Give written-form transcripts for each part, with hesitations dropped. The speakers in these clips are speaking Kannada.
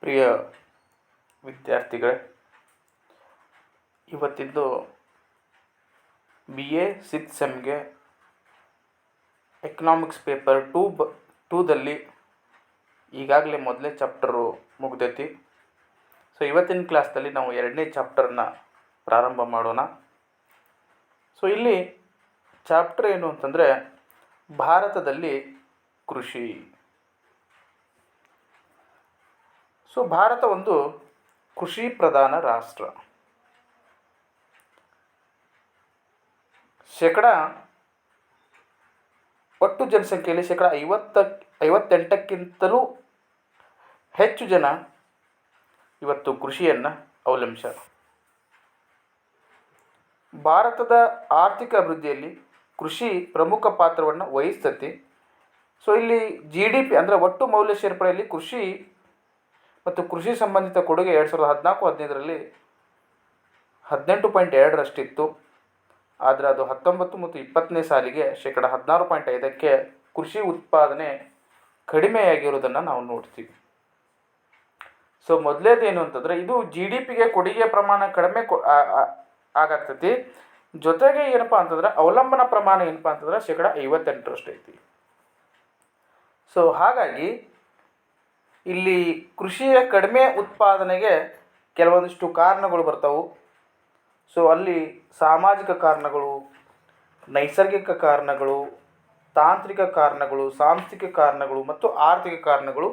ಪ್ರಿಯ ವಿದ್ಯಾರ್ಥಿಗಳೇ, ಇವತ್ತಿದ್ದು BA 6th ಸೆಮ್ಗೆ ಎಕನಾಮಿಕ್ಸ್ ಪೇಪರ್ ಟೂದಲ್ಲಿ ಈಗಾಗಲೇ ಮೊದಲೇ ಚಾಪ್ಟರು ಮುಗ್ದೈತಿ. ಸೊ ಇವತ್ತಿನ ಕ್ಲಾಸ್ದಲ್ಲಿ ನಾವು 2ನೇ ಚಾಪ್ಟರ್ನ ಪ್ರಾರಂಭ ಮಾಡೋಣ. ಸೊ ಇಲ್ಲಿ ಚಾಪ್ಟರ್ ಏನು ಅಂತಂದರೆ ಭಾರತದಲ್ಲಿ ಕೃಷಿ. ಸೊ ಭಾರತ ಒಂದು ಕೃಷಿ ಪ್ರಧಾನ ರಾಷ್ಟ್ರ. ಒಟ್ಟು ಜನಸಂಖ್ಯೆಯಲ್ಲಿ 58ಕ್ಕಿಂತಲೂ ಹೆಚ್ಚು ಜನ ಇವತ್ತು ಕೃಷಿಯನ್ನು ಅವಲಂಬಿಸ್ಯಾರ. ಭಾರತದ ಆರ್ಥಿಕ ಅಭಿವೃದ್ಧಿಯಲ್ಲಿ ಕೃಷಿ ಪ್ರಮುಖ ಪಾತ್ರವನ್ನು ವಹಿಸ್ತತಿ. ಸೊ ಇಲ್ಲಿ GDP ಅಂದರೆ ಒಟ್ಟು ಮೌಲ್ಯ ಸೇರ್ಪಡೆಯಲ್ಲಿ ಕೃಷಿ ಮತ್ತು ಕೃಷಿ ಸಂಬಂಧಿತ ಕೊಡುಗೆ 2014-15ರಲ್ಲಿ 18.2ರಷ್ಟಿತ್ತು. ಆದರೆ ಅದು 19 ಮತ್ತು 20ನೇ ಸಾಲಿಗೆ 16.5ಕ್ಕೆ ಕೃಷಿ ಉತ್ಪಾದನೆ ಕಡಿಮೆಯಾಗಿರೋದನ್ನು ನಾವು ನೋಡ್ತೀವಿ. ಸೊ ಮೊದಲೇದೇನು ಅಂತಂದರೆ ಇದು GDPಗೆ ಕೊಡುಗೆ ಪ್ರಮಾಣ ಕಡಿಮೆ ಆಗಾಗ್ತೈತಿ. ಜೊತೆಗೆ ಏನಪ್ಪ ಅಂತಂದ್ರೆ ಅವಲಂಬನಾ ಪ್ರಮಾಣ ಏನಪ್ಪ ಅಂತಂದ್ರೆ 58ರಷ್ಟು ಐತಿ. ಸೊ ಹಾಗಾಗಿ ಇಲ್ಲಿ ಕೃಷಿಯ ಕಡಿಮೆ ಉತ್ಪಾದನೆಗೆ ಕೆಲವೊಂದಿಷ್ಟು ಕಾರಣಗಳು ಬರ್ತಾವೆ. ಸೊ ಅಲ್ಲಿ ಸಾಮಾಜಿಕ ಕಾರಣಗಳು, ನೈಸರ್ಗಿಕ ಕಾರಣಗಳು, ತಾಂತ್ರಿಕ ಕಾರಣಗಳು, ಸಾಂಸ್ಥಿಕ ಕಾರಣಗಳು ಮತ್ತು ಆರ್ಥಿಕ ಕಾರಣಗಳು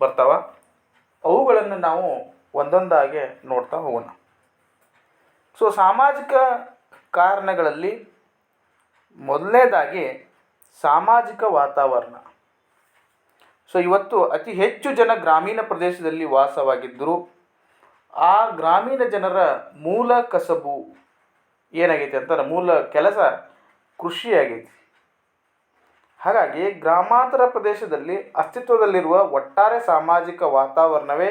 ಬರ್ತಾವೆ. ಅವುಗಳನ್ನು ನಾವು ಒಂದೊಂದಾಗಿ ನೋಡ್ತಾ ಹೋಗೋಣ. ಸೊ ಸಾಮಾಜಿಕ ಕಾರಣಗಳಲ್ಲಿ ಮೊದಲನೇದಾಗಿ ಸಾಮಾಜಿಕ ವಾತಾವರಣ. ಸೊ ಇವತ್ತು ಅತಿ ಹೆಚ್ಚು ಜನ ಗ್ರಾಮೀಣ ಪ್ರದೇಶದಲ್ಲಿ ವಾಸವಾಗಿದ್ದರು. ಆ ಗ್ರಾಮೀಣ ಜನರ ಮೂಲ ಕಸಬು ಏನಾಗೈತಿ ಅಂತಂದ್ರೆ ಮೂಲ ಕೆಲಸ ಕೃಷಿಯಾಗೈತಿ. ಹಾಗಾಗಿ ಗ್ರಾಮಾಂತರ ಪ್ರದೇಶದಲ್ಲಿ ಅಸ್ತಿತ್ವದಲ್ಲಿರುವ ಒಟ್ಟಾರೆ ಸಾಮಾಜಿಕ ವಾತಾವರಣವೇ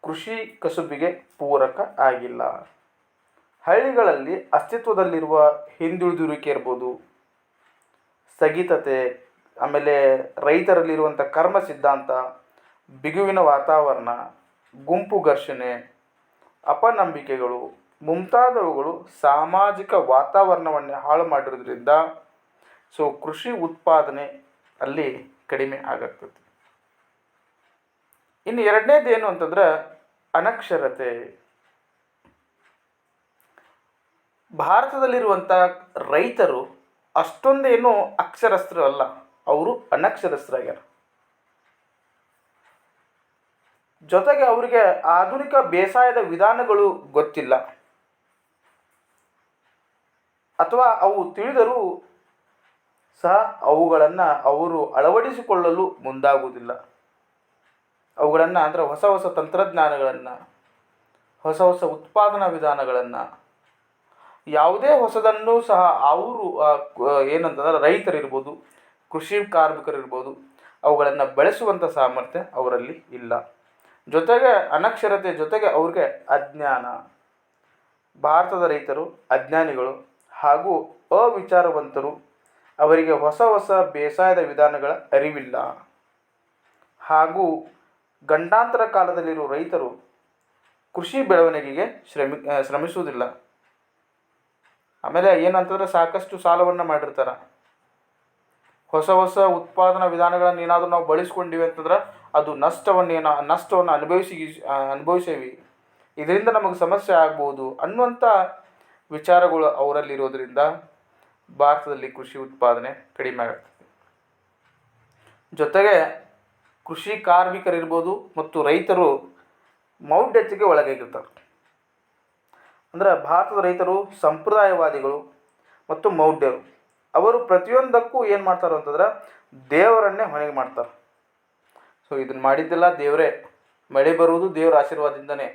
ಕೃಷಿ ಕಸುಬಿಗೆ ಪೂರಕ ಆಗಿಲ್ಲ. ಹಳ್ಳಿಗಳಲ್ಲಿ ಅಸ್ತಿತ್ವದಲ್ಲಿರುವ ಹಿಂದುಳಿದುವಿಕೆ ಇರ್ಬೋದು, ಸ್ಥಗಿತತೆ, ಆಮೇಲೆ ರೈತರಲ್ಲಿರುವಂಥ ಕರ್ಮ ಸಿದ್ಧಾಂತ, ಬಿಗುವಿನ ವಾತಾವರಣ, ಗುಂಪು ಘರ್ಷಣೆ, ಅಪನಂಬಿಕೆಗಳು ಮುಂತಾದವುಗಳು ಸಾಮಾಜಿಕ ವಾತಾವರಣವನ್ನೇ ಹಾಳು ಮಾಡಿರೋದ್ರಿಂದ ಸೊ ಕೃಷಿ ಉತ್ಪಾದನೆ ಅಲ್ಲಿ ಕಡಿಮೆ ಆಗಾಗ್ತದೆ. ಇನ್ನು ಎರಡನೇದೇನು ಅಂತಂದ್ರೆ ಅನಕ್ಷರತೆ. ಭಾರತದಲ್ಲಿರುವಂಥ ರೈತರು ಅಷ್ಟೊಂದೇನು ಅಕ್ಷರಸ್ಥರು ಅಲ್ಲ, ಅವರು ಅನಕ್ಷರಸ್ಥರಾಗ್ಯಾರ. ಜೊತೆಗೆ ಅವರಿಗೆ ಆಧುನಿಕ ಬೇಸಾಯದ ವಿಧಾನಗಳು ಗೊತ್ತಿಲ್ಲ, ಅಥವಾ ಅವು ತಿಳಿದರೂ ಸಹ ಅವುಗಳನ್ನು ಅವರು ಅಳವಡಿಸಿಕೊಳ್ಳಲು ಮುಂದಾಗುವುದಿಲ್ಲ. ಅವುಗಳನ್ನು ಅಂದರೆ ಹೊಸ ಹೊಸ ತಂತ್ರಜ್ಞಾನಗಳನ್ನು, ಹೊಸ ಹೊಸ ಉತ್ಪಾದನಾ ವಿಧಾನಗಳನ್ನು, ಯಾವುದೇ ಹೊಸದನ್ನು ಸಹ ಅವರು ಏನಂತಂದ್ರೆ ರೈತರಿರ್ಬೋದು, ಕೃಷಿ ಕಾರ್ಮಿಕರಿರ್ಬೋದು, ಅವುಗಳನ್ನು ಬೆಳೆಸುವಂಥ ಸಾಮರ್ಥ್ಯ ಅವರಲ್ಲಿ ಇಲ್ಲ. ಜೊತೆಗೆ ಅನಕ್ಷರತೆ ಜೊತೆಗೆ ಅವ್ರಿಗೆ ಅಜ್ಞಾನ. ಭಾರತದ ರೈತರು ಅಜ್ಞಾನಿಗಳು ಹಾಗೂ ಅವಿಚಾರವಂತರು. ಅವರಿಗೆ ಹೊಸ ಹೊಸ ಬೇಸಾಯದ ವಿಧಾನಗಳ ಅರಿವಿಲ್ಲ. ಹಾಗೂ ಗಂಡಾಂತರ ಕಾಲದಲ್ಲಿರುವ ರೈತರು ಕೃಷಿ ಬೆಳವಣಿಗೆಗೆ ಶ್ರಮಿಸುವುದಿಲ್ಲ. ಆಮೇಲೆ ಏನಂತಂದರೆ ಸಾಕಷ್ಟು ಸಾಲವನ್ನು ಮಾಡಿರ್ತಾರೆ. ಹೊಸ ಹೊಸ ಉತ್ಪಾದನಾ ವಿಧಾನಗಳನ್ನು ಏನಾದರೂ ನಾವು ಬಳಸ್ಕೊಂಡಿವಿ ಅಂತಂದ್ರೆ ಅದು ನಷ್ಟವನ್ನು ಅನುಭವಿಸೇವಿ, ಇದರಿಂದ ನಮಗೆ ಸಮಸ್ಯೆ ಆಗ್ಬೋದು ಅನ್ನುವಂಥ ವಿಚಾರಗಳು ಅವರಲ್ಲಿರೋದ್ರಿಂದ ಭಾರತದಲ್ಲಿ ಕೃಷಿ ಉತ್ಪಾದನೆ ಕಡಿಮೆ ಆಗ್ತದೆ. ಜೊತೆಗೆ ಕೃಷಿ ಕಾರ್ಮಿಕರಿರ್ಬೋದು ಮತ್ತು ರೈತರು ಮೌಢ್ಯತೆಗೆ ಒಳಗಾಗಿರ್ತಾರೆ. ಅಂದರೆ ಭಾರತದ ರೈತರು ಸಂಪ್ರದಾಯವಾದಿಗಳು ಮತ್ತು ಮೌಢ್ಯರು. ಅವರು ಪ್ರತಿಯೊಂದಕ್ಕೂ ಏನು ಮಾಡ್ತಾರೆ ಅಂತಂದ್ರೆ ದೇವರನ್ನೇ ಹೊಣೆಗೆ ಮಾಡ್ತಾರೆ. ಸೊ ಇದನ್ನು ಮಾಡಿದ್ದೆಲ್ಲ ದೇವರೇ, ಮಳೆ ಬರುವುದು ದೇವರ ಆಶೀರ್ವಾದದಿಂದನೇ,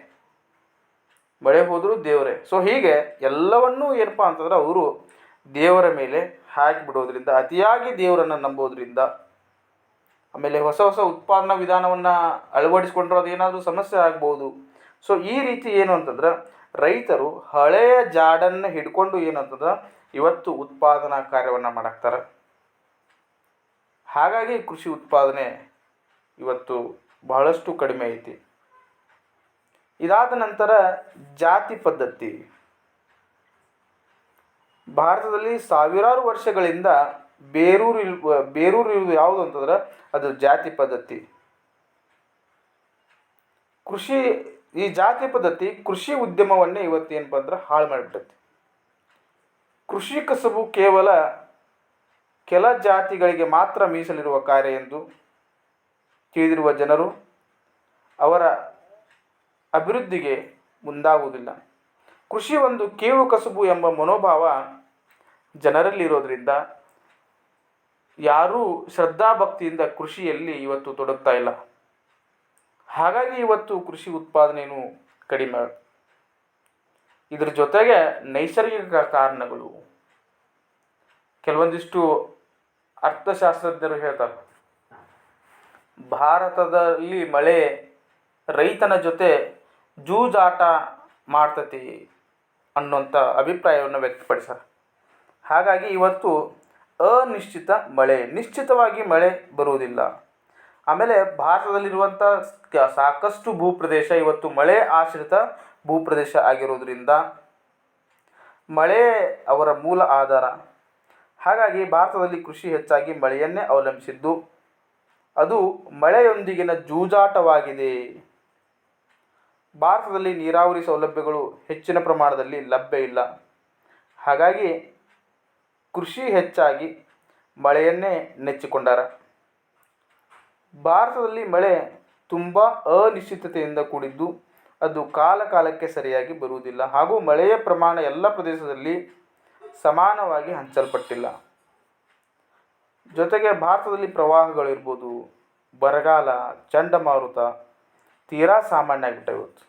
ಮಳೆ ಹೋದರೂ ದೇವರೇ. ಸೊ ಹೀಗೆ ಎಲ್ಲವನ್ನೂ ಏನಪ್ಪ ಅಂತಂದ್ರೆ ಅವರು ದೇವರ ಮೇಲೆ ಹಾಕಿಬಿಡೋದ್ರಿಂದ, ಅತಿಯಾಗಿ ದೇವರನ್ನು ನಂಬೋದ್ರಿಂದ, ಆಮೇಲೆ ಹೊಸ ಹೊಸ ಉತ್ಪಾದನಾ ವಿಧಾನವನ್ನು ಅಳವಡಿಸ್ಕೊಂಡ್ರೆ ಅದೇನಾದರೂ ಸಮಸ್ಯೆ ಆಗ್ಬೋದು. ಸೊ ಈ ರೀತಿ ಏನು ಅಂತಂದ್ರೆ ರೈತರು ಹಳೆಯ ಜಾಡನ್ನು ಹಿಡ್ಕೊಂಡು ಏನಂತಂದ್ರೆ ಇವತ್ತು ಉತ್ಪಾದನಾ ಕಾರ್ಯವನ್ನು ಮಾಡಾಕ್ತಾರೆ. ಹಾಗಾಗಿ ಕೃಷಿ ಉತ್ಪಾದನೆ ಇವತ್ತು ಬಹಳಷ್ಟು ಕಡಿಮೆ ಐತಿ. ಇದಾದ ನಂತರ ಜಾತಿ ಪದ್ಧತಿ. ಭಾರತದಲ್ಲಿ ಸಾವಿರಾರು ವರ್ಷಗಳಿಂದ ಬೇರೂರಿರುವುದು ಯಾವುದು ಅಂತಂದ್ರೆ ಅದು ಜಾತಿ ಪದ್ಧತಿ. ಈ ಜಾತಿ ಪದ್ಧತಿ ಕೃಷಿ ಉದ್ಯಮವನ್ನೇ ಇವತ್ತು ಏನಪ್ಪ ಅಂದ್ರೆ ಹಾಳು ಮಾಡಿಬಿಟ್ಟೈತಿ. ಕೃಷಿ ಕಸಬು ಕೇವಲ ಕೆಲ ಜಾತಿಗಳಿಗೆ ಮಾತ್ರ ಮೀಸಲಿರುವ ಕಾರ್ಯ ಎಂದು ತಿಳಿದಿರುವ ಜನರು ಅವರ ಅಭಿವೃದ್ಧಿಗೆ ಮುಂದಾಗುವುದಿಲ್ಲ. ಕೃಷಿ ಒಂದು ಕೀಳು ಕಸುಬು ಎಂಬ ಮನೋಭಾವ ಜನರಲ್ಲಿರೋದ್ರಿಂದ ಯಾರೂ ಶ್ರದ್ಧಾಭಕ್ತಿಯಿಂದ ಕೃಷಿಯಲ್ಲಿ ಇವತ್ತು ತೊಡಗ್ತಾ ಇಲ್ಲ. ಹಾಗಾಗಿ ಇವತ್ತು ಕೃಷಿ ಉತ್ಪಾದನೆಯೂ ಕಡಿಮೆ. ಇದರ ಜೊತೆಗೆ ನೈಸರ್ಗಿಕ ಕಾರಣಗಳು, ಕೆಲವೊಂದಿಷ್ಟು ಅರ್ಥಶಾಸ್ತ್ರಜ್ಞರು ಹೇಳ್ತಾರೆ ಭಾರತದಲ್ಲಿ ಮಳೆ ರೈತನ ಜೊತೆ ಜೂಜಾಟ ಮಾಡ್ತತಿ ಅನ್ನೋಂಥ ಅಭಿಪ್ರಾಯವನ್ನು ವ್ಯಕ್ತಪಡಿಸ್ತಾರೆ. ಹಾಗಾಗಿ ಇವತ್ತು ಅನಿಶ್ಚಿತ ಮಳೆ, ನಿಶ್ಚಿತವಾಗಿ ಮಳೆ ಬರುವುದಿಲ್ಲ. ಆಮೇಲೆ ಭಾರತದಲ್ಲಿರುವಂಥ ಸಾಕಷ್ಟು ಭೂಪ್ರದೇಶ ಇವತ್ತು ಮಳೆ ಆಶ್ರಿತ ಭೂಪ್ರದೇಶ ಆಗಿರೋದ್ರಿಂದ ಮಳೆ ಅವರ ಮೂಲ ಆಧಾರ. ಹಾಗಾಗಿ ಭಾರತದಲ್ಲಿ ಕೃಷಿ ಹೆಚ್ಚಾಗಿ ಮಳೆಯನ್ನೇ ಅವಲಂಬಿಸಿದ್ದು. ಅದು ಮಳೆಯೊಂದಿಗಿನ ಜೂಜಾಟವಾಗಿದೆ. ಭಾರತದಲ್ಲಿ ನೀರಾವರಿ ಸೌಲಭ್ಯಗಳು ಹೆಚ್ಚಿನ ಪ್ರಮಾಣದಲ್ಲಿ ಲಭ್ಯ ಇಲ್ಲ. ಹಾಗಾಗಿ ಕೃಷಿ ಹೆಚ್ಚಾಗಿ ಮಳೆಯನ್ನೇ ನೆಚ್ಚಿಕೊಂಡಾರ. ಭಾರತದಲ್ಲಿ ಮಳೆ ತುಂಬ ಅನಿಶ್ಚಿತತೆಯಿಂದ ಕೂಡಿದ್ದು, ಅದು ಕಾಲಕ್ಕೆ ಸರಿಯಾಗಿ ಬರುವುದಿಲ್ಲ ಹಾಗೂ ಮಳೆಯ ಪ್ರಮಾಣ ಎಲ್ಲ ಪ್ರದೇಶದಲ್ಲಿ ಸಮಾನವಾಗಿ ಹಂಚಲ್ಪಟ್ಟಿಲ್ಲ. ಜೊತೆಗೆ ಭಾರತದಲ್ಲಿ ಪ್ರವಾಹಗಳಿರ್ಬೋದು, ಬರಗಾಲ, ಚಂಡಮಾರುತ ತೀರಾ ಸಾಮಾನ್ಯ ಆಗಿಬಿಟ್ಟವೆ ಇವತ್ತು.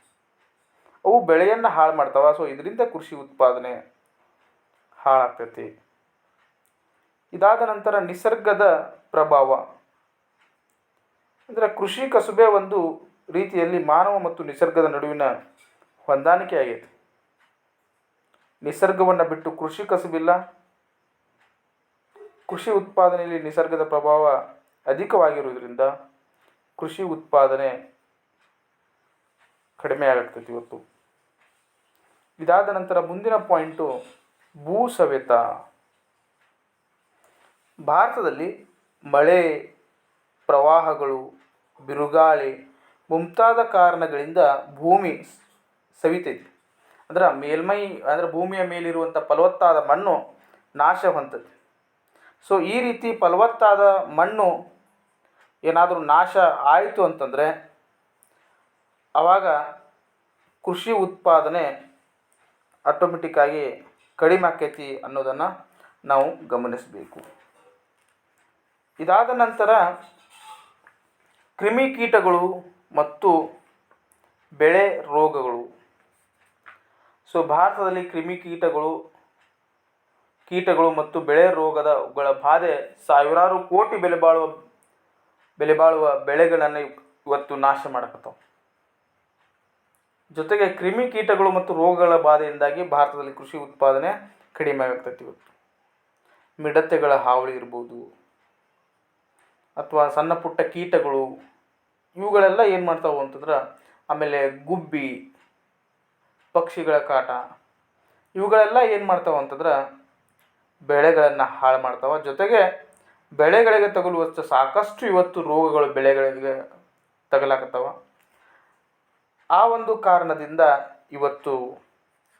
ಅವು ಬೆಳೆಯನ್ನು ಹಾಳು ಮಾಡ್ತಾವೆ. ಸೊ ಇದರಿಂದ ಕೃಷಿ ಉತ್ಪಾದನೆ ಹಾಳಾಗ್ತೈತಿ. ಇದಾದ ನಂತರ ನಿಸರ್ಗದ ಪ್ರಭಾವ. ಅಂದರೆ ಕೃಷಿ ಕಸುಬೆ ಒಂದು ರೀತಿಯಲ್ಲಿ ಮಾನವ ಮತ್ತು ನಿಸರ್ಗದ ನಡುವಿನ ಹೊಂದಾಣಿಕೆ ಆಗೈತೆ. ನಿಸರ್ಗವನ್ನು ಬಿಟ್ಟು ಕೃಷಿ ಕಸುಬಿಲ್ಲ. ಕೃಷಿ ಉತ್ಪಾದನೆಯಲ್ಲಿ ನಿಸರ್ಗದ ಪ್ರಭಾವ ಅಧಿಕವಾಗಿರುವುದರಿಂದ ಕೃಷಿ ಉತ್ಪಾದನೆ ಕಡಿಮೆ ಆಗತೈತಿ ಇವತ್ತು. ಇದಾದ ನಂತರ ಮುಂದಿನ ಪಾಯಿಂಟು ಭೂ ಸವೆತ. ಭಾರತದಲ್ಲಿ ಮಳೆ, ಪ್ರವಾಹಗಳು, ಬಿರುಗಾಳಿ ಮುಂತಾದ ಕಾರಣಗಳಿಂದ ಭೂಮಿ ಸವಿತೈತಿ. ಅಂದ್ರೆ ಮೇಲ್ಮೈ ಅಂದರೆ ಭೂಮಿಯ ಮೇಲಿರುವಂಥ ಫಲವತ್ತಾದ ಮಣ್ಣು ನಾಶ ಹೊಂದತಿ. ಸೊ ಈ ರೀತಿ ಫಲವತ್ತಾದ ಮಣ್ಣು ಏನಾದರೂ ನಾಶ ಆಯಿತು ಅಂತಂದರೆ ಆವಾಗ ಕೃಷಿ ಉತ್ಪಾದನೆ ಆಟೋಮೆಟಿಕ್ಕಾಗಿ ಕಡಿಮೆ ಆಕೈತಿ ಅನ್ನೋದನ್ನು ನಾವು ಗಮನಿಸಬೇಕು. ಇದಾದ ನಂತರ ಕ್ರಿಮಿಕೀಟಗಳು ಮತ್ತು ಬೆಳೆ ರೋಗಗಳು. ಸೊ ಭಾರತದಲ್ಲಿ ಕೀಟಗಳು ಮತ್ತು ಬೆಳೆ ರೋಗಗಳ ಬಾಧೆ ಸಾವಿರಾರು ಕೋಟಿ ಬೆಲೆ ಬಾಳುವ ಬೆಳೆಗಳನ್ನು ಇವತ್ತು ನಾಶ ಮಾಡಕತ್ತಾವ. ಜೊತೆಗೆ ಕ್ರಿಮಿಕೀಟಗಳು ಮತ್ತು ರೋಗಗಳ ಬಾಧೆಯಿಂದಾಗಿ ಭಾರತದಲ್ಲಿ ಕೃಷಿ ಉತ್ಪಾದನೆ ಕಡಿಮೆ ಆಗ್ತೈತಿ ಇವತ್ತು. ಮಿಡತೆಗಳ ಹಾವಳಿ ಇರ್ಬೋದು ಅಥವಾ ಸಣ್ಣ ಪುಟ್ಟ ಕೀಟಗಳು, ಇವುಗಳೆಲ್ಲ ಏನು ಮಾಡ್ತಾವೆ ಅಂತಂದ್ರೆ, ಆಮೇಲೆ ಗುಬ್ಬಿ, ಪಕ್ಷಿಗಳ ಕಾಟ, ಇವುಗಳೆಲ್ಲ ಏನು ಮಾಡ್ತಾವೆ ಅಂತಂದ್ರೆ ಬೆಳೆಗಳನ್ನು ಹಾಳು ಮಾಡ್ತಾವೆ. ಜೊತೆಗೆ ಬೆಳೆಗಳಿಗೆ ತಗುಲುವಷ್ಟು ಸಾಕಷ್ಟು ಇವತ್ತು ರೋಗಗಳು ಬೆಳೆಗಳಿಗೆ ತಗಲಾಕತ್ತಾವ. ಆ ಒಂದು ಕಾರಣದಿಂದ ಇವತ್ತು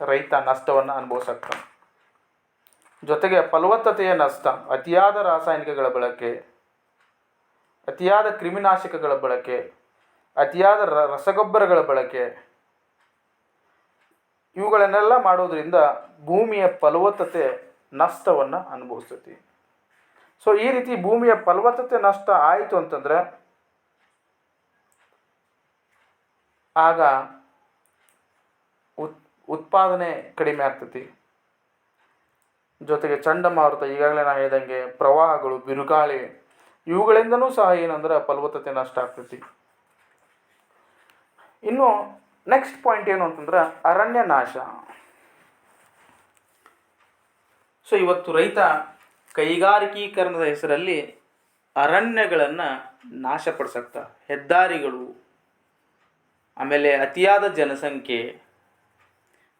ರೈತ ನಷ್ಟವನ್ನು ಅನುಭವಿಸ್ತಾನೆ. ಜೊತೆಗೆ ಫಲವತ್ತತೆಯ ನಷ್ಟ, ಅತಿಯಾದ ರಾಸಾಯನಿಕಗಳ ಬಳಕೆ, ಅತಿಯಾದ ಕ್ರಿಮಿನಾಶಕಗಳ ಬಳಕೆ, ಅತಿಯಾದ ರಸಗೊಬ್ಬರಗಳ ಬಳಕೆ, ಇವುಗಳನ್ನೆಲ್ಲ ಮಾಡೋದ್ರಿಂದ ಭೂಮಿಯ ಫಲವತ್ತತೆ ನಷ್ಟವನ್ನು ಅನುಭವಿಸ್ತೈತಿ. ಸೊ ಈ ರೀತಿ ಭೂಮಿಯ ಫಲವತ್ತತೆ ನಷ್ಟ ಆಯಿತು ಅಂತಂದರೆ ಆಗ ಉತ್ಪಾದನೆ ಕಡಿಮೆ ಆಗ್ತೈತಿ. ಜೊತೆಗೆ ಚಂಡಮಾರುತ, ಈಗಾಗಲೇ ನಾನು ಹೇಳಿದಂಗೆ ಪ್ರವಾಹಗಳು, ಬಿರುಗಾಳಿ, ಇವುಗಳಿಂದನೂ ಸಹ ಏನಂದ್ರೆ ಫಲವತ್ತತೆ ನಷ್ಟ ಆಗ್ತೈತಿ. ಇನ್ನು ನೆಕ್ಸ್ಟ್ ಪಾಯಿಂಟ್ ಏನು ಅಂತಂದ್ರೆ ಅರಣ್ಯ ನಾಶ. ಸೊ ಇವತ್ತು ರೈತ ಕೈಗಾರಿಕೀಕರಣದ ಹೆಸರಲ್ಲಿ ಅರಣ್ಯಗಳನ್ನು ನಾಶಪಡಿಸಕ್ತ, ಹೆದ್ದಾರಿಗಳು, ಆಮೇಲೆ ಅತಿಯಾದ ಜನಸಂಖ್ಯೆ,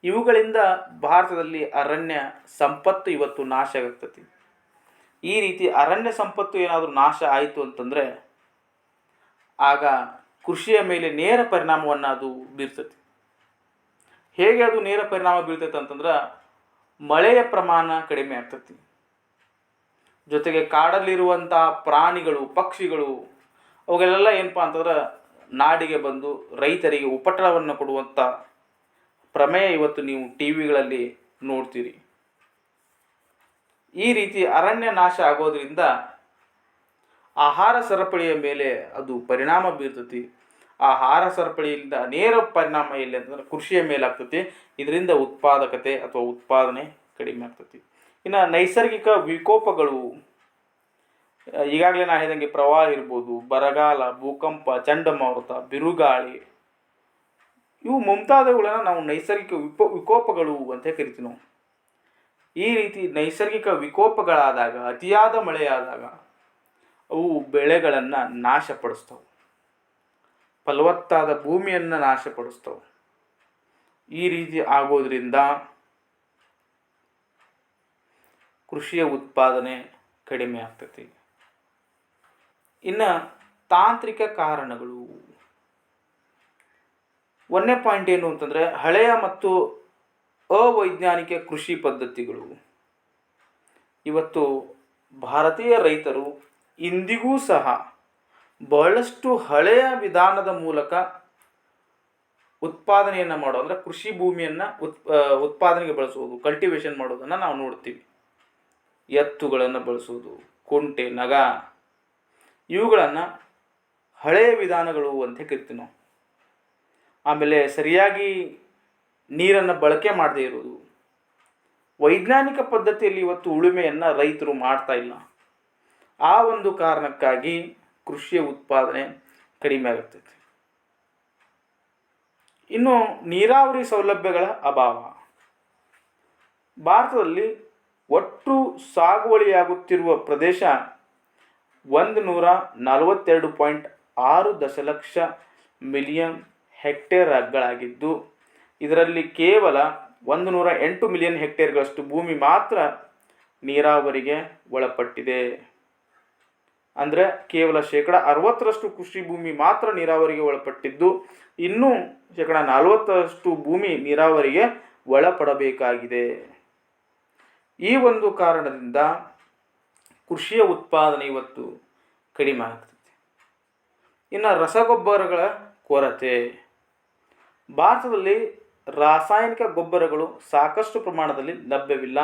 ಇವುಗಳಿಂದ ಭಾರತದಲ್ಲಿ ಅರಣ್ಯ ಸಂಪತ್ತು ಇವತ್ತು ನಾಶ ಆಗ್ತತಿ. ಈ ರೀತಿ ಅರಣ್ಯ ಸಂಪತ್ತು ಏನಾದರೂ ನಾಶ ಆಯಿತು ಅಂತಂದರೆ ಆಗ ಕೃಷಿಯ ಮೇಲೆ ನೇರ ಪರಿಣಾಮವನ್ನು ಅದು ಬೀರ್ತತಿ. ಹೇಗೆ ಅದು ನೇರ ಪರಿಣಾಮ ಬೀರ್ತೈತೆ ಅಂತಂದ್ರೆ ಮಳೆಯ ಪ್ರಮಾಣ ಕಡಿಮೆ ಆಗ್ತತಿ. ಜೊತೆಗೆ ಕಾಡಲ್ಲಿರುವಂಥ ಪ್ರಾಣಿಗಳು, ಪಕ್ಷಿಗಳು ಅವುಗಳೆಲ್ಲ ಏನಪ್ಪ ಅಂತಂದ್ರೆ ನಾಡಿಗೆ ಬಂದು ರೈತರಿಗೆ ಉಪಟಳವನ್ನು ಕೊಡುವಂಥ ಪ್ರಮೇಯ ಇವತ್ತು ನೀವು ಟಿ ವಿಗಳಲ್ಲಿ ನೋಡ್ತೀರಿ. ಈ ರೀತಿ ಅರಣ್ಯ ನಾಶ ಆಗೋದ್ರಿಂದ ಆಹಾರ ಸರಪಳಿಯ ಮೇಲೆ ಅದು ಪರಿಣಾಮ ಬೀರ್ತತಿ. ಆಹಾರ ಸರಪಳಿಯಿಂದ ನೇರ ಪರಿಣಾಮ ಎಲ್ಲಿ ಅಂತಂದ್ರೆ ಕೃಷಿಯ ಮೇಲೆ ಆಗ್ತತಿ. ಇದರಿಂದ ಉತ್ಪಾದಕತೆ ಅಥವಾ ಉತ್ಪಾದನೆ ಕಡಿಮೆ ಆಗ್ತತಿ. ಇನ್ನು ನೈಸರ್ಗಿಕ ವಿಕೋಪಗಳು, ಈಗಾಗಲೇ ನಾನು ಹೇಳಿದಂಗೆ ಪ್ರವಾಹ ಇರ್ಬೋದು, ಬರಗಾಲ, ಭೂಕಂಪ, ಚಂಡಮಾರುತ, ಬಿರುಗಾಳಿ, ಇವು ಮುಂತಾದವುಗಳನ್ನು ನಾವು ನೈಸರ್ಗಿಕ ವಿಕೋಪಗಳು ಅಂತ ಕರಿತೀವಿ ನಾವು. ಈ ರೀತಿ ನೈಸರ್ಗಿಕ ವಿಕೋಪಗಳಾದಾಗ, ಅತಿಯಾದ ಮಳೆಯಾದಾಗ ಅವು ಬೆಳೆಗಳನ್ನು ನಾಶಪಡಿಸ್ತವೆ, ಫಲವತ್ತಾದ ಭೂಮಿಯನ್ನು ನಾಶಪಡಿಸ್ತವೆ. ಈ ರೀತಿ ಆಗೋದ್ರಿಂದ ಕೃಷಿಯ ಉತ್ಪಾದನೆ ಕಡಿಮೆ ಆಗ್ತೈತಿ. ಇನ್ನು ತಾಂತ್ರಿಕ ಕಾರಣಗಳು, ಒಂದನೇ ಪಾಯಿಂಟ್ ಏನು ಅಂತಂದರೆ ಹಳೆಯ ಮತ್ತು ಅವೈಜ್ಞಾನಿಕ ಕೃಷಿ ಪದ್ಧತಿಗಳು. ಇವತ್ತು ಭಾರತೀಯ ರೈತರು ಇಂದಿಗೂ ಸಹ ಬಹಳಷ್ಟು ಹಳೆಯ ವಿಧಾನದ ಮೂಲಕ ಉತ್ಪಾದನೆಯನ್ನು ಮಾಡೋದು, ಅಂದರೆ ಕೃಷಿ ಭೂಮಿಯನ್ನು ಉತ್ಪಾದನೆಗೆ ಬಳಸುವುದು, ಕಲ್ಟಿವೇಷನ್ ಮಾಡೋದನ್ನು ನಾವು ನೋಡ್ತೀವಿ. ಎತ್ತುಗಳನ್ನು ಬಳಸುವುದು, ಕುಂಟೆ, ನಗ, ಇವುಗಳನ್ನು ಹಳೆಯ ವಿಧಾನಗಳು ಅಂತ ಕರಿತೀವಿ ನಾವು. ಆಮೇಲೆ ಸರಿಯಾಗಿ ನೀರನ್ನು ಬಳಕೆ ಮಾಡದೇ ಇರೋದು. ವೈಜ್ಞಾನಿಕ ಪದ್ಧತಿಯಲ್ಲಿ ಇವತ್ತು ಉಳುಮೆಯನ್ನು ರೈತರು ಮಾಡ್ತಾ ಇಲ್ಲ. ಆ ಒಂದು ಕಾರಣಕ್ಕಾಗಿ ಕೃಷಿಯ ಉತ್ಪಾದನೆ ಕಡಿಮೆ ಆಗುತ್ತದೆ. ಇನ್ನು ನೀರಾವರಿ ಸೌಲಭ್ಯಗಳ ಅಭಾವ. ಭಾರತದಲ್ಲಿ ಒಟ್ಟು ಸಾಗುವಳಿಯಾಗುತ್ತಿರುವ ಪ್ರದೇಶ 142.6 ದಶಲಕ್ಷ ಮಿಲಿಯನ್ ಹೆಕ್ಟೇರ್ಗಳಾಗಿದ್ದು, ಇದರಲ್ಲಿ ಕೇವಲ 108 ಮಿಲಿಯನ್ ಹೆಕ್ಟೇರ್ಗಳಷ್ಟು ಭೂಮಿ ಮಾತ್ರ ನೀರಾವರಿಗೆ ಒಳಪಟ್ಟಿದೆ. ಅಂದರೆ ಕೇವಲ 60% ಕೃಷಿ ಭೂಮಿ ಮಾತ್ರ ನೀರಾವರಿಗೆ ಒಳಪಟ್ಟಿದ್ದು, ಇನ್ನೂ 40% ಭೂಮಿ ನೀರಾವರಿಗೆ ಒಳಪಡಬೇಕಾಗಿದೆ. ಈ ಒಂದು ಕಾರಣದಿಂದ ಕೃಷಿಯ ಉತ್ಪಾದನೆ ಇವತ್ತು ಕಡಿಮೆ ಆಗ್ತದೆ. ಇನ್ನು ರಸಗೊಬ್ಬರಗಳ ಕೊರತೆ. ಭಾರತದಲ್ಲಿ ರಾಸಾಯನಿಕ ಗೊಬ್ಬರಗಳು ಸಾಕಷ್ಟು ಪ್ರಮಾಣದಲ್ಲಿ ಲಭ್ಯವಿಲ್ಲ.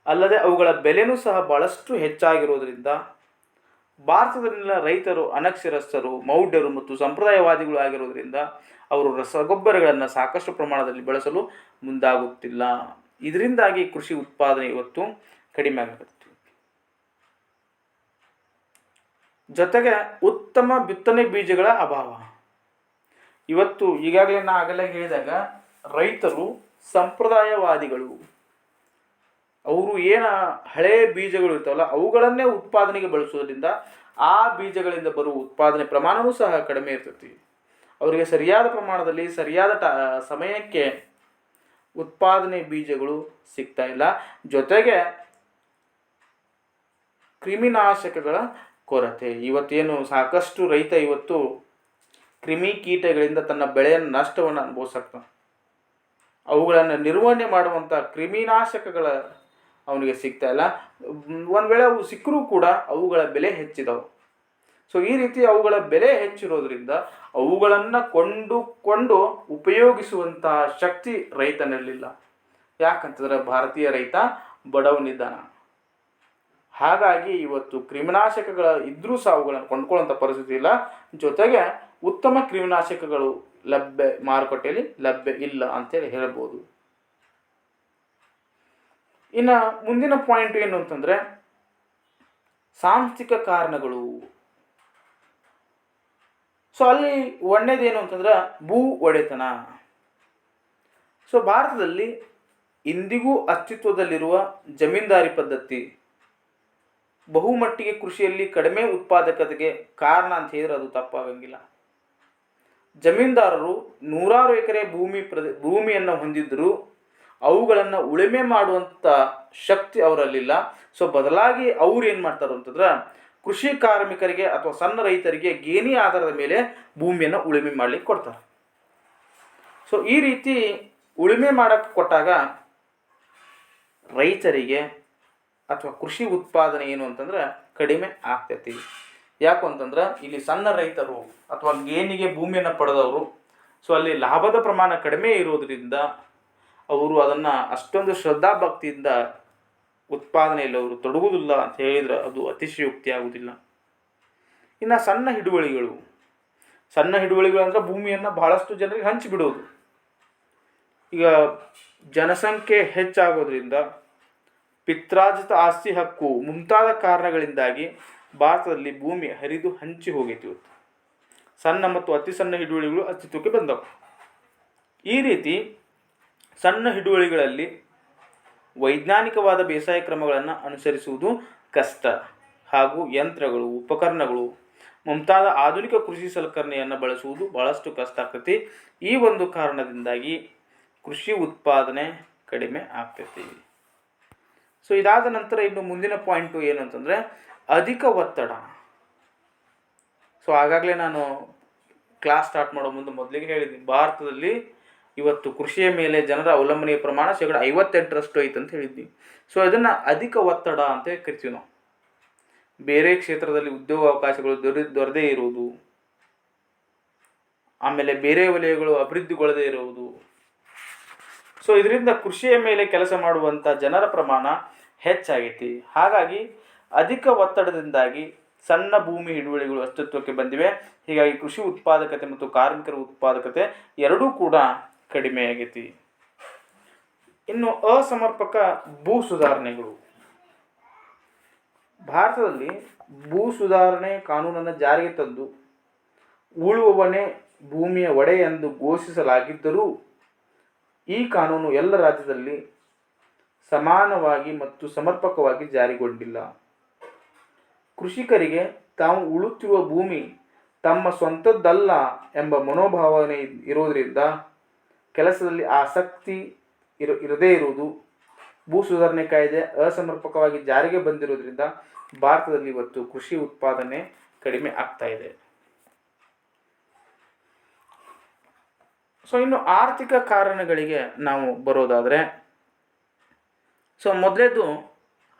ಅಲ್ಲದೆ ಅವುಗಳ ಬೆಲೆನೂ ಸಹ ಬಹಳಷ್ಟು ಹೆಚ್ಚಾಗಿರೋದ್ರಿಂದ ಭಾರತದಲ್ಲಿನ ರೈತರು ಅನಕ್ಷರಸ್ಥರು, ಮೌಢ್ಯರು ಮತ್ತು ಸಂಪ್ರದಾಯವಾದಿಗಳು ಆಗಿರೋದ್ರಿಂದ ಅವರು ರಸಗೊಬ್ಬರಗಳನ್ನು ಸಾಕಷ್ಟು ಪ್ರಮಾಣದಲ್ಲಿ ಬಳಸಲು ಮುಂದಾಗುತ್ತಿಲ್ಲ. ಇದರಿಂದಾಗಿ ಕೃಷಿ ಉತ್ಪಾದನೆ ಇವತ್ತು ಕಡಿಮೆ ಆಗುತ್ತೆ. ಜೊತೆಗೆ ಉತ್ತಮ ಬಿತ್ತನೆ ಬೀಜಗಳ ಅಭಾವ. ಇವತ್ತು ಈಗಾಗಲೇ ನಾ ಆಗಲೇ ಹೇಳಿದಾಗ ರೈತರು ಸಂಪ್ರದಾಯವಾದಿಗಳು. ಅವರು ಹಳೆಯ ಬೀಜಗಳು ಇರ್ತಾವಲ್ಲ ಅವುಗಳನ್ನೇ ಉತ್ಪಾದನೆಗೆ ಬಳಸೋದ್ರಿಂದ ಆ ಬೀಜಗಳಿಂದ ಬರುವ ಉತ್ಪಾದನೆ ಪ್ರಮಾಣವೂ ಸಹ ಕಡಿಮೆ ಇರ್ತೈತಿ. ಅವರಿಗೆ ಸರಿಯಾದ ಪ್ರಮಾಣದಲ್ಲಿ ಸರಿಯಾದ ಸಮಯಕ್ಕೆ ಉತ್ಪಾದನೆ ಬೀಜಗಳು ಸಿಗ್ತಾ ಇಲ್ಲ. ಜೊತೆಗೆ ಕ್ರಿಮಿನಾಶಕಗಳ ಕೊರತೆ. ಇವತ್ತೇನು ಸಾಕಷ್ಟು ರೈತ ಇವತ್ತು ಕ್ರಿಮಿ ಕೀಟಗಳಿಂದ ತನ್ನ ಬೆಳೆಯ ನಷ್ಟವನ್ನು ಅನುಭವಿಸ್ತಾನೆ. ಅವುಗಳನ್ನು ನಿರ್ವಹಣೆ ಮಾಡುವಂಥ ಕ್ರಿಮಿನಾಶಕಗಳ ಅವನಿಗೆ ಸಿಗ್ತಾ ಇಲ್ಲ. ಒಂದು ವೇಳೆ ಅವು ಸಿಕ್ಕರೂ ಕೂಡ ಅವುಗಳ ಬೆಲೆ ಹೆಚ್ಚಿದವು. ಸೊ ಈ ರೀತಿ ಅವುಗಳ ಬೆಲೆ ಹೆಚ್ಚಿರೋದ್ರಿಂದ ಅವುಗಳನ್ನು ಕೊಂಡುಕೊಂಡು ಉಪಯೋಗಿಸುವಂತಹ ಶಕ್ತಿ ರೈತನಲ್ಲಿಲ್ಲ. ಯಾಕಂತಂದ್ರೆ ಭಾರತೀಯ ರೈತ ಬಡವನಿದ್ದಾನ. ಹಾಗಾಗಿ ಇವತ್ತು ಕ್ರಿಮಿನಾಶಕಗಳ ಇದ್ರೂ ಸಹ ಅವುಗಳನ್ನು ಕೊಂಡ್ಕೊಳ್ಳುವಂಥ ಪರಿಸ್ಥಿತಿ ಇಲ್ಲ. ಜೊತೆಗೆ ಉತ್ತಮ ಕ್ರಿಮಿನಾಶಕಗಳು ಮಾರುಕಟ್ಟೆಯಲ್ಲಿ ಲಭ್ಯ ಇಲ್ಲ ಅಂತೇಳಿ ಹೇಳ್ಬೋದು. ಇನ್ನು ಮುಂದಿನ ಪಾಯಿಂಟ್ ಏನು ಅಂತಂದರೆ ಸಾಂಸ್ಥಿಕ ಕಾರಣಗಳು. ಸೊ ಅಲ್ಲಿ ಒಂದನೇದೇನು ಅಂತಂದ್ರೆ ಭೂ ಒಡೆತನ. ಸೊ ಭಾರತದಲ್ಲಿ ಇಂದಿಗೂ ಅಸ್ತಿತ್ವದಲ್ಲಿರುವ ಜಮೀನ್ದಾರಿ ಪದ್ಧತಿ ಬಹುಮಟ್ಟಿಗೆ ಕೃಷಿಯಲ್ಲಿ ಕಡಿಮೆ ಉತ್ಪಾದಕತೆಗೆ ಕಾರಣ ಅಂತ ಹೇಳಿದ್ರೆ ಅದು ತಪ್ಪಾಗಂಗಿಲ್ಲ. ಜಮೀನ್ದಾರರು ನೂರಾರು ಎಕರೆ ಭೂಮಿಯನ್ನು ಹೊಂದಿದ್ದರೂ ಅವುಗಳನ್ನು ಉಳುಮೆ ಮಾಡುವಂಥ ಶಕ್ತಿ ಅವರಲ್ಲಿಲ್ಲ. ಸೊ ಬದಲಾಗಿ ಅವ್ರು ಏನು ಮಾಡ್ತಾರೆ ಅಂತಂದ್ರೆ ಕೃಷಿ ಕಾರ್ಮಿಕರಿಗೆ ಅಥವಾ ಸಣ್ಣ ರೈತರಿಗೆ ಗೇಣಿ ಆಧಾರದ ಮೇಲೆ ಭೂಮಿಯನ್ನು ಉಳುಮೆ ಮಾಡಲಿಕ್ಕೆ ಕೊಡ್ತಾರೆ. ಸೊ ಈ ರೀತಿ ಉಳುಮೆ ಮಾಡೋಕ್ಕೆ ಕೊಟ್ಟಾಗ ರೈತರಿಗೆ ಅಥವಾ ಕೃಷಿ ಉತ್ಪಾದನೆ ಏನು ಅಂತಂದ್ರೆ ಕಡಿಮೆ ಆಗ್ತೈತಿ. ಯಾಕು ಅಂತಂದ್ರೆ ಇಲ್ಲಿ ಸಣ್ಣ ರೈತರು ಅಥವಾ ಗೇಣಿಗೆ ಭೂಮಿಯನ್ನು ಪಡೆದವರು, ಸೊ ಅಲ್ಲಿ ಲಾಭದ ಪ್ರಮಾಣ ಕಡಿಮೆ ಇರೋದ್ರಿಂದ ಅವರು ಅದನ್ನು ಅಷ್ಟೊಂದು ಶ್ರದ್ಧಾಭಕ್ತಿಯಿಂದ ಉತ್ಪಾದನೆಯಲ್ಲಿ ಅವರು ತೊಡಗುವುದಿಲ್ಲ ಅಂತ ಹೇಳಿದರೆ ಅದು ಅತಿಶಯೋಕ್ತಿ ಆಗುವುದಿಲ್ಲ. ಇನ್ನು ಸಣ್ಣ ಹಿಡುವಳಿಗಳು ಅಂದರೆ ಭೂಮಿಯನ್ನು ಬಹಳಷ್ಟು ಜನರಿಗೆ ಹಂಚಿಬಿಡೋದು. ಈಗ ಜನಸಂಖ್ಯೆ ಹೆಚ್ಚಾಗೋದ್ರಿಂದ ಪಿತ್ರಾರ್ಜಿತ ಆಸ್ತಿ ಹಕ್ಕು ಮುಂತಾದ ಕಾರಣಗಳಿಂದಾಗಿ ಭಾರತದಲ್ಲಿ ಭೂಮಿ ಹರಿದು ಹಂಚಿ ಹೋಗೈತಿ. ಇವತ್ತು ಸಣ್ಣ ಮತ್ತು ಅತಿ ಸಣ್ಣ ಹಿಡುವಳಿಗಳು ಅಸ್ತಿತ್ವಕ್ಕೆ ಬಂದವು. ಈ ರೀತಿ ಸಣ್ಣ ಹಿಡುವಳಿಗಳಲ್ಲಿ ವೈಜ್ಞಾನಿಕವಾದ ಬೇಸಾಯ ಕ್ರಮಗಳನ್ನು ಅನುಸರಿಸುವುದು ಕಷ್ಟ ಹಾಗೂ ಯಂತ್ರಗಳು, ಉಪಕರಣಗಳು ಮುಂತಾದ ಆಧುನಿಕ ಕೃಷಿ ಸಲಕರಣೆಯನ್ನು ಬಳಸುವುದು ಬಹಳಷ್ಟು ಕಷ್ಟ ಆಗ್ತೈತಿ. ಈ ಒಂದು ಕಾರಣದಿಂದಾಗಿ ಕೃಷಿ ಉತ್ಪಾದನೆ ಕಡಿಮೆ ಆಗ್ತೈತಿ. ಸೊ ಇದಾದ ನಂತರ ಇನ್ನು ಮುಂದಿನ ಪಾಯಿಂಟು ಏನು ಅಂತಂದರೆ ಅಧಿಕ ಒತ್ತಡ. ಸೊ ಆಗಾಗಲೇ ನಾನು ಕ್ಲಾಸ್ ಸ್ಟಾರ್ಟ್ ಮಾಡೋ ಮೊದಲಿಗೆ ಹೇಳಿದ್ದೀನಿ, ಭಾರತದಲ್ಲಿ ಇವತ್ತು ಕೃಷಿಯ ಮೇಲೆ ಜನರ ಅವಲಂಬನೆಯ ಪ್ರಮಾಣ 58% ಐತೆ ಅಂತ ಹೇಳಿದ್ವಿ. ಸೊ ಅದನ್ನು ಅಧಿಕ ಒತ್ತಡ ಅಂತ ಕರಿತೀವಿ ನಾವು. ಬೇರೆ ಕ್ಷೇತ್ರದಲ್ಲಿ ಉದ್ಯೋಗ ಅವಕಾಶಗಳು ದೊರೆದೇ ಇರುವುದು, ಆಮೇಲೆ ಬೇರೆ ವಲಯಗಳು ಅಭಿವೃದ್ಧಿಗೊಳ್ಳದೇ ಇರುವುದು. ಸೊ ಇದರಿಂದ ಕೃಷಿಯ ಮೇಲೆ ಕೆಲಸ ಮಾಡುವಂಥ ಜನರ ಪ್ರಮಾಣ ಹೆಚ್ಚಾಗೈತಿ. ಹಾಗಾಗಿ ಅಧಿಕ ಒತ್ತಡದಿಂದಾಗಿ ಸಣ್ಣ ಭೂಮಿ ಹಿಡುವಳಿಗಳು ಅಸ್ತಿತ್ವಕ್ಕೆ ಬಂದಿವೆ. ಹೀಗಾಗಿ ಕೃಷಿ ಉತ್ಪಾದಕತೆ ಮತ್ತು ಕಾರ್ಮಿಕರ ಉತ್ಪಾದಕತೆ ಎರಡೂ ಕೂಡ ಕಡಿಮೆ ಆಗೈತಿ. ಇನ್ನು ಅಸಮರ್ಪಕ ಭೂ ಸುಧಾರಣೆಗಳು. ಭಾರತದಲ್ಲಿ ಭೂ ಸುಧಾರಣೆ ಕಾನೂನನ್ನು ಜಾರಿಗೆ ತಂದು ಉಳುವವನೇ ಭೂಮಿಯ ಒಡೆ ಎಂದು ಘೋಷಿಸಲಾಗಿದ್ದರೂ ಈ ಕಾನೂನು ಎಲ್ಲ ರಾಜ್ಯದಲ್ಲಿ ಸಮಾನವಾಗಿ ಮತ್ತು ಸಮರ್ಪಕವಾಗಿ ಜಾರಿಗೊಂಡಿಲ್ಲ. ಕೃಷಿಕರಿಗೆ ತಾವು ಉಳುತ್ತಿರುವ ಭೂಮಿ ತಮ್ಮ ಸ್ವಂತದ್ದಲ್ಲ ಎಂಬ ಮನೋಭಾವನೆ ಇರೋದರಿಂದ ಕೆಲಸದಲ್ಲಿ ಆಸಕ್ತಿ ಇರದೇ ಇರುವುದು. ಭೂ ಸುಧಾರಣೆ ಕಾಯ್ದೆ ಅಸಮರ್ಪಕವಾಗಿ ಜಾರಿಗೆ ಬಂದಿರೋದ್ರಿಂದ ಭಾರತದಲ್ಲಿ ಇವತ್ತು ಕೃಷಿ ಉತ್ಪಾದನೆ ಕಡಿಮೆ ಆಗ್ತಾ ಇದೆ. ಸೊ ಇನ್ನು ಆರ್ಥಿಕ ಕಾರಣಗಳಿಗೆ ನಾವು ಬರೋದಾದರೆ, ಸೊ ಮೊದಲೇದು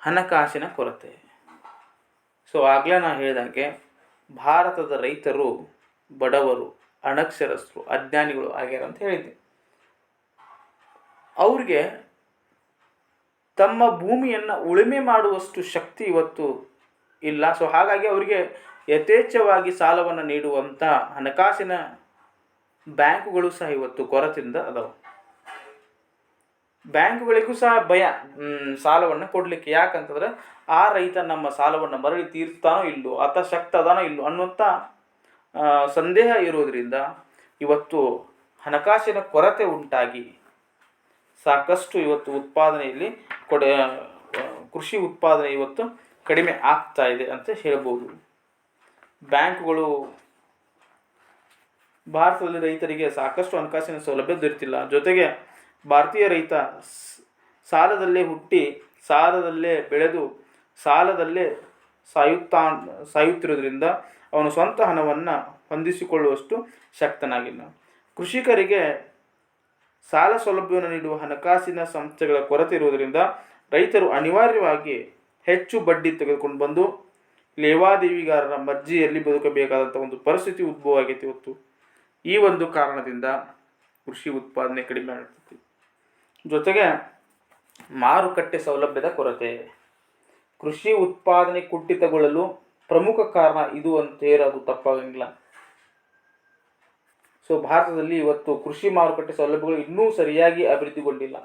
ಹಣಕಾಸಿನ ಕೊರತೆ. ಸೊ ಆಗಲೇ ನಾನು ಹೇಳಿದಂಗೆ ಭಾರತದ ರೈತರು ಬಡವರು, ಅನಕ್ಷರಸ್ಥರು, ಅಜ್ಞಾನಿಗಳು ಆಗ್ಯಾರ ಅಂತ ಹೇಳಿದ್ದೆ. ಅವ್ರಿಗೆ ತಮ್ಮ ಭೂಮಿಯನ್ನು ಉಳುಮೆ ಮಾಡುವಷ್ಟು ಶಕ್ತಿ ಇವತ್ತು ಇಲ್ಲ. ಸೊ ಹಾಗಾಗಿ ಅವರಿಗೆ ಯಥೇಚ್ಛವಾಗಿ ಸಾಲವನ್ನು ನೀಡುವಂಥ ಹಣಕಾಸಿನ ಬ್ಯಾಂಕುಗಳು ಸಹ ಇವತ್ತು ಕೊರತೆಯಿಂದ ಅದಾವೆ. ಬ್ಯಾಂಕುಗಳಿಗೂ ಸಹ ಭಯ ಸಾಲವನ್ನು ಕೊಡಲಿಕ್ಕೆ. ಯಾಕಂತಂದ್ರೆ ಆ ರೈತ ನಮ್ಮ ಸಾಲವನ್ನು ಮರಳಿ ತೀರ್ಸ್ತಾನೋ ಇಲ್ಲೋ, ಆತ ಶಕ್ತ ಅದಾನೋ ಇಲ್ಲೋ ಅನ್ನುವಂಥ ಸಂದೇಹ ಇರೋದರಿಂದ ಇವತ್ತು ಹಣಕಾಸಿನ ಕೊರತೆ ಉಂಟಾಗಿ ಸಾಕಷ್ಟು ಇವತ್ತು ಉತ್ಪಾದನೆಯಲ್ಲಿ ಕೃಷಿ ಉತ್ಪಾದನೆ ಇವತ್ತು ಕಡಿಮೆ ಆಗ್ತಾ ಇದೆ ಅಂತ ಹೇಳ್ಬೋದು. ಬ್ಯಾಂಕುಗಳು ಭಾರತದಲ್ಲಿ ರೈತರಿಗೆ ಸಾಕಷ್ಟು ಹಣಕಾಸಿನ ಸೌಲಭ್ಯ ದೊರೆತಿಲ್ಲ. ಜೊತೆಗೆ ಭಾರತೀಯ ರೈತ ಸಾಲದಲ್ಲೇ ಹುಟ್ಟಿ, ಸಾಲದಲ್ಲೇ ಬೆಳೆದು, ಸಾಲದಲ್ಲೇ ಸಾಯುತ್ತಿರೋದ್ರಿಂದ ಅವನು ಸ್ವಂತ ಹಣವನ್ನು ಹೊಂದಿಸಿಕೊಳ್ಳುವಷ್ಟು ಶಕ್ತನಾಗಿಲ್ಲ. ಕೃಷಿಕರಿಗೆ ಸಾಲ ಸೌಲಭ್ಯವನ್ನು ನೀಡುವ ಹಣಕಾಸಿನ ಸಂಸ್ಥೆಗಳ ಕೊರತೆ ಇರುವುದರಿಂದ ರೈತರು ಅನಿವಾರ್ಯವಾಗಿ ಹೆಚ್ಚು ಬಡ್ಡಿ ತೆಗೆದುಕೊಂಡು ಬಂದು ಲೇವಾದೇವಿಗಾರರ ಮರ್ಜಿಯಲ್ಲಿ ಬದುಕಬೇಕಾದಂಥ ಒಂದು ಪರಿಸ್ಥಿತಿ ಉದ್ಭವ ಆಗೈತಿ ಇವತ್ತು. ಈ ಒಂದು ಕಾರಣದಿಂದ ಕೃಷಿ ಉತ್ಪಾದನೆ ಕಡಿಮೆ ಆಗ್ತೈತಿ. ಜೊತೆಗೆ ಮಾರುಕಟ್ಟೆ ಸೌಲಭ್ಯದ ಕೊರತೆ. ಕೃಷಿ ಉತ್ಪಾದನೆ ಕುಂಠಿತಗೊಳ್ಳಲು ಪ್ರಮುಖ ಕಾರಣ ಇದು ಅಂತ ಹೇಳೋದು ತಪ್ಪಾಗಂಗಿಲ್ಲ. ಸೊ ಭಾರತದಲ್ಲಿ ಇವತ್ತು ಕೃಷಿ ಮಾರುಕಟ್ಟೆ ಸೌಲಭ್ಯಗಳು ಇನ್ನೂ ಸರಿಯಾಗಿ ಅಭಿವೃದ್ಧಿಗೊಂಡಿಲ್ಲ.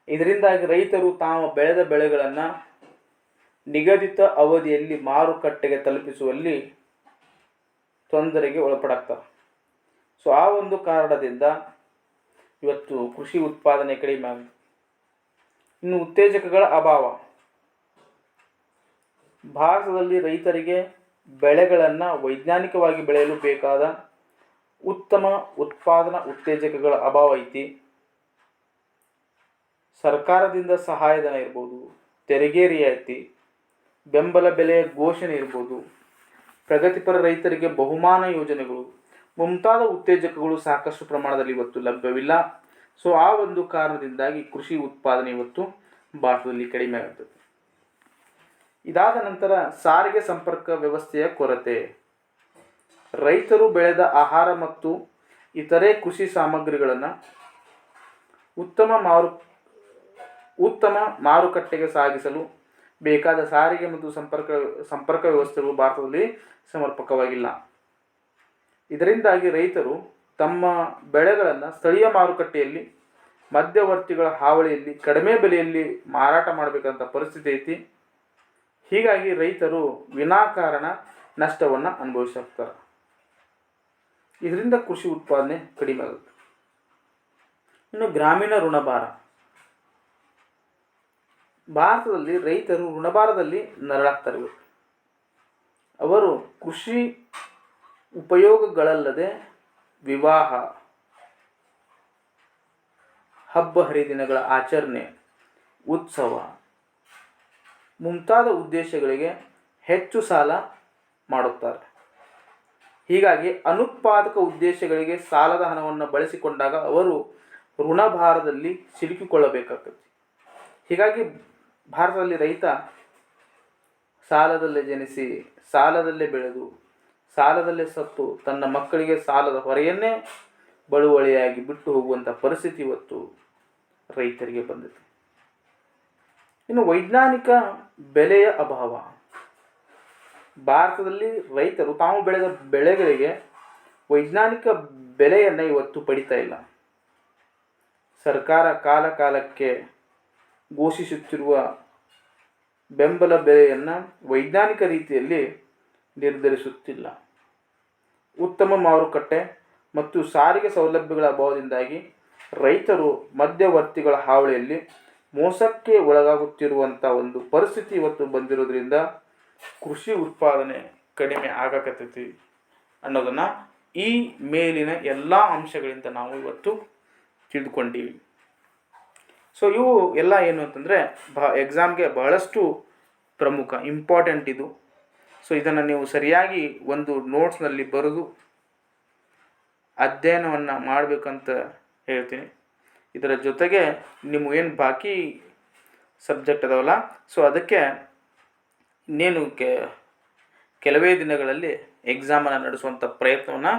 ಇದರಿಂದಾಗಿ ರೈತರು ತಾವು ಬೆಳೆದ ಬೆಳೆಗಳನ್ನು ನಿಗದಿತ ಅವಧಿಯಲ್ಲಿ ಮಾರುಕಟ್ಟೆಗೆ ತಲುಪಿಸುವಲ್ಲಿ ತೊಂದರೆಗೆ ಒಳಪಡಾಗ್ತಾರೆ. ಸೊ ಆ ಒಂದು ಕಾರಣದಿಂದ ಇವತ್ತು ಕೃಷಿ ಉತ್ಪಾದನೆ ಕಡಿಮೆ ಆಗಿದೆ. ಇನ್ನು ಉತ್ತೇಜಕಗಳ ಅಭಾವ. ಭಾರತದಲ್ಲಿ ರೈತರಿಗೆ ಬೆಳೆಗಳನ್ನು ವೈಜ್ಞಾನಿಕವಾಗಿ ಬೆಳೆಯಲು ಬೇಕಾದ ಉತ್ತಮ ಉತ್ಪಾದನಾ ಉತ್ತೇಜಕಗಳ ಅಭಾವ ಐತಿ. ಸರ್ಕಾರದಿಂದ ಸಹಾಯಧನ ಇರ್ಬೋದು, ತೆರಿಗೆ ರಿಯಾಯಿತಿ, ಬೆಂಬಲ ಬೆಲೆಯ ಘೋಷಣೆ ಇರ್ಬೋದು, ಪ್ರಗತಿಪರ ರೈತರಿಗೆ ಬಹುಮಾನ ಯೋಜನೆಗಳು ಮುಂತಾದ ಉತ್ತೇಜಕಗಳು ಸಾಕಷ್ಟು ಪ್ರಮಾಣದಲ್ಲಿ ಇವತ್ತು ಲಭ್ಯವಿಲ್ಲ. ಸೊ ಆ ಒಂದು ಕಾರಣದಿಂದಾಗಿ ಕೃಷಿ ಉತ್ಪಾದನೆ ಇವತ್ತು ಭಾರತದಲ್ಲಿ ಕಡಿಮೆ ಆಗುತ್ತದೆ. ಇದಾದ ನಂತರ ಸಾರಿಗೆ ಸಂಪರ್ಕ ವ್ಯವಸ್ಥೆಯ ಕೊರತೆ. ರೈತರು ಬೆಳೆದ ಆಹಾರ ಮತ್ತು ಇತರೆ ಕೃಷಿ ಸಾಮಗ್ರಿಗಳನ್ನು ಉತ್ತಮ ಮಾರುಕಟ್ಟೆಗೆ ಸಾಗಿಸಲು ಬೇಕಾದ ಸಾರಿಗೆ ಮತ್ತು ಸಂಪರ್ಕ ವ್ಯವಸ್ಥೆಗಳು ಭಾರತದಲ್ಲಿ ಸಮರ್ಪಕವಾಗಿಲ್ಲ. ಇದರಿಂದಾಗಿ ರೈತರು ತಮ್ಮ ಬೆಳೆಗಳನ್ನು ಸ್ಥಳೀಯ ಮಾರುಕಟ್ಟೆಯಲ್ಲಿ ಮಧ್ಯವರ್ತಿಗಳ ಹಾವಳಿಯಲ್ಲಿ ಕಡಿಮೆ ಬೆಲೆಯಲ್ಲಿ ಮಾರಾಟ ಮಾಡಬೇಕಂತ ಪರಿಸ್ಥಿತಿ ಐತಿ. ಹೀಗಾಗಿ ರೈತರು ವಿನಾಕಾರಣ ನಷ್ಟವನ್ನು ಅನುಭವಿಸುತ್ತಾರೆ. ಇದರಿಂದ ಕೃಷಿ ಉತ್ಪಾದನೆ ಕಡಿಮೆ ಆಗುತ್ತೆ. ಇನ್ನು ಗ್ರಾಮೀಣ ಋಣಭಾರ. ಭಾರತದಲ್ಲಿ ರೈತರು ಋಣಭಾರದಲ್ಲಿ ನರಳಾಗ್ತಾರೆ. ಅವರು ಕೃಷಿ ಉಪಯೋಗಗಳಲ್ಲದೆ ವಿವಾಹ, ಹಬ್ಬ ಹರಿದಿನಗಳ ಆಚರಣೆ, ಉತ್ಸವ ಮುಂತಾದ ಉದ್ದೇಶಗಳಿಗೆ ಹೆಚ್ಚು ಸಾಲ ಮಾಡುತ್ತಾರೆ. ಹೀಗಾಗಿ ಅನುತ್ಪಾದಕ ಉದ್ದೇಶಗಳಿಗೆ ಸಾಲದ ಹಣವನ್ನು ಬಳಸಿಕೊಂಡಾಗ ಅವರು ಋಣಭಾರದಲ್ಲಿ ಸಿಲುಕಿಕೊಳ್ಳಬೇಕಾಗ್ತದೆ. ಹೀಗಾಗಿ ಭಾರತದಲ್ಲಿ ರೈತ ಸಾಲದಲ್ಲೇ ಜನಿಸಿ, ಸಾಲದಲ್ಲೇ ಬೆಳೆದು, ಸಾಲದಲ್ಲೇ ಸತ್ತು ತನ್ನ ಮಕ್ಕಳಿಗೆ ಸಾಲದ ಹೊರೆಯನ್ನೇ ಬಳುವಳಿಯಾಗಿ ಬಿಟ್ಟು ಹೋಗುವಂಥ ಪರಿಸ್ಥಿತಿ ಇವತ್ತು ರೈತರಿಗೆ ಬಂದಿದೆ. ಇನ್ನು ವೈಜ್ಞಾನಿಕ ಬೆಲೆಯ ಅಭಾವ. ಭಾರತದಲ್ಲಿ ರೈತರು ತಾವು ಬೆಳೆದ ಬೆಳೆಗಳಿಗೆ ವೈಜ್ಞಾನಿಕ ಬೆಲೆಯನ್ನು ಇವತ್ತು ಪಡಿತಾ ಇಲ್ಲ. ಸರ್ಕಾರ ಕಾಲಕ್ಕೆ ಘೋಷಿಸುತ್ತಿರುವ ಬೆಂಬಲ ಬೆಲೆಯನ್ನು ವೈಜ್ಞಾನಿಕ ರೀತಿಯಲ್ಲಿ ನಿರ್ಧರಿಸುತ್ತಿಲ್ಲ. ಉತ್ತಮ ಮಾರುಕಟ್ಟೆ ಮತ್ತು ಸಾರಿಗೆ ಸೌಲಭ್ಯಗಳ ಅಭಾವದಿಂದಾಗಿ ರೈತರು ಮಧ್ಯವರ್ತಿಗಳ ಹಾವಳಿಯಲ್ಲಿ ಮೋಸಕ್ಕೆ ಒಳಗಾಗುತ್ತಿರುವಂಥ ಒಂದು ಪರಿಸ್ಥಿತಿ ಇವತ್ತು ಬಂದಿರೋದ್ರಿಂದ ಕೃಷಿ ಉತ್ಪಾದನೆ ಕಡಿಮೆ ಆಗಕತ್ತೈತಿ ಅನ್ನೋದನ್ನು ಈ ಮೇಲಿನ ಎಲ್ಲ ಅಂಶಗಳಿಂದ ನಾವು ಇವತ್ತು ತಿಳಿದುಕೊಂಡೀವಿ. ಸೊ ಇವು ಎಲ್ಲ ಏನು ಅಂತಂದರೆ ಎಕ್ಸಾಮ್ಗೆ ಬಹಳಷ್ಟು ಪ್ರಮುಖ ಇಂಪಾರ್ಟೆಂಟ್ ಇದು. ಸೊ ಇದನ್ನು ನೀವು ಸರಿಯಾಗಿ ಒಂದು ನೋಟ್ಸ್ನಲ್ಲಿ ಬರೆದು ಅಧ್ಯಯನವನ್ನು ಮಾಡಬೇಕಂತ ಹೇಳ್ತೀನಿ. ಇದರ ಜೊತೆಗೆ ನಿಮಗೇನು ಬಾಕಿ ಸಬ್ಜೆಕ್ಟ್ ಅದಾವಲ್ಲ, ಸೊ ಅದಕ್ಕೆ ಇನ್ನೇನು ಕೆಲವೇ ದಿನಗಳಲ್ಲಿ ಎಕ್ಸಾಮನ್ನು ನಡೆಸುವಂಥ ಪ್ರಯತ್ನವನ್ನು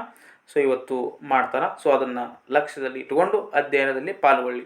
ಇವತ್ತು ಮಾಡ್ತಾರೆ. ಸೊ ಅದನ್ನು ಲಕ್ಷ್ಯದಲ್ಲಿ ಇಟ್ಟುಕೊಂಡು ಅಧ್ಯಯನದಲ್ಲಿ ಪಾಲ್ಗೊಳ್ಳಿ.